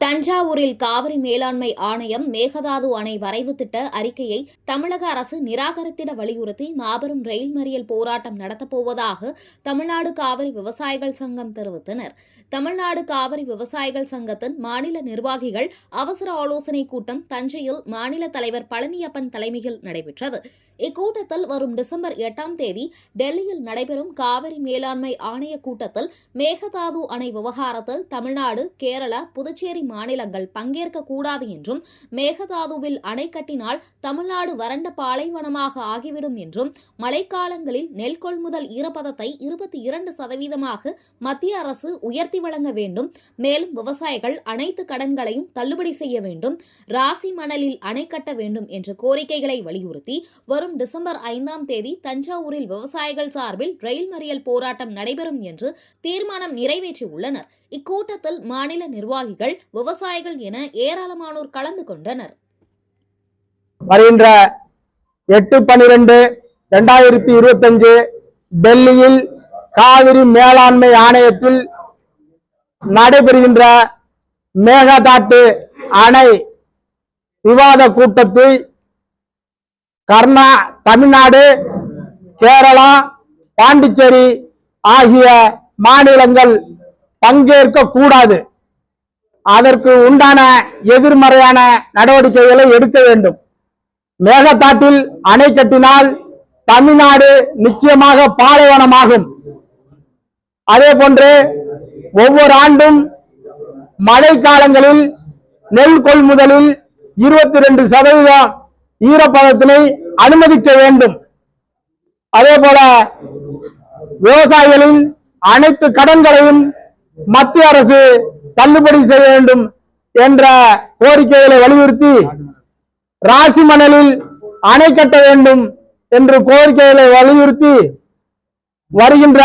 தஞ்சாவூரில் காவிரி மேலாண்மை ஆணையம் மேகதாது அணை வரைவு திட்ட அறிக்கையை தமிழக அரசு நிராகரித்திட வலியுறுத்தி மாபெரும் ரயில் மறியல் போராட்டம் நடத்தப்போவதாக தமிழ்நாடு காவிரி விவசாயிகள் சங்கம் தெரிவித்தனர். தமிழ்நாடு காவிரி விவசாயிகள் சங்கத்தின் மாநில நிர்வாகிகள் அவசர ஆலோசனைக் கூட்டம் தஞ்சையில் மாநில தலைவர் பழனியப்பன் தலைமையில் நடைபெற்றது. இக்கூட்டத்தில் வரும் டிசம்பர் 8ஆம் தேதி டெல்லியில் நடைபெறும் காவிரி மேலாண்மை ஆணைய கூட்டத்தில் மேகதாது அணை விவகாரத்தில் தமிழ்நாடு, கேரளா, புதுச்சேரி மாநிலங்கள் பங்கேற்கக்கூடாது என்றும், மேகதாதுவில் அணை கட்டினால் தமிழ்நாடு வறண்ட பாலைவனமாக ஆகிவிடும் என்றும், மழைக்காலங்களில் நெல் கொள்முதல் ஈரப்பதத்தை 22% மத்திய அரசு உயர்த்தி வழங்க வேண்டும். மேலும் விவசாயிகள் அனைத்து கடன்களையும் தள்ளுபடி செய்ய வேண்டும், ராசி மணலில் அணை கட்ட வேண்டும் என்ற கோரிக்கைகளை வலியுறுத்தி வரும் டிசம்பர் 5ஆம் தேதி தஞ்சாவூரில் விவசாயிகள் சார்பில் ரயில் மறியல் போராட்டம் நடைபெறும் என்று தீர்மானம் நிறைவேற்றியுள்ளனர். இக்கூட்டத்தில் மாநில நிர்வாகிகள், விவசாயிகள் என ஏராளமானோர் கலந்து கொண்டனர். வருகின்ற 8/12/2025 டெல்லியில் காவிரி மேலாண்மை ஆணையத்தில் நடைபெறுகின்ற மேகதாட்டு அணை விவாத கூட்டத்தை தமிழ்நாடு, கேரளா, பாண்டிச்சேரி ஆகிய மாநிலங்கள் பங்கேற்க கூடாது. அதற்கு உண்டான எதிர்மறையான நடவடிக்கைகளை எடுக்க வேண்டும். மேகதாட்டில் அணை கட்டினால் தமிழ்நாடு நிச்சயமாக பாலைவனமாகும். அதே போன்று ஒவ்வொரு ஆண்டும் மழை காலங்களில் நெல் கொள்முதலில் 22% ஈரப்பதத்தினை அனுமதிக்க வேண்டும். அதே போல விவசாயிகளின் அனைத்து கடன்களையும் மத்திய அரசு தள்ளுபடி செய்ய வேண்டும் என்ற கோரிக்கைகளை வலியுறுத்தி ராசி மணலில் அணை கட்ட வேண்டும் என்று கோரிக்கைகளை வலியுறுத்தி வருகின்ற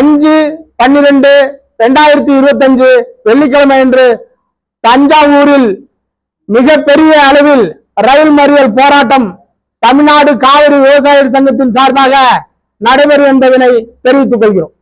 5/12/2025 வெள்ளிக்கிழமை அன்று தஞ்சாவூரில் மிகப்பெரிய அளவில் ரயில் மறியல் போராட்டம் தமிழ்நாடு காவிரி விவசாயிகள் சங்கத்தின் சார்பாக நடைபெறும் என்பதனை தெரிவித்துக் கொள்கிறோம்.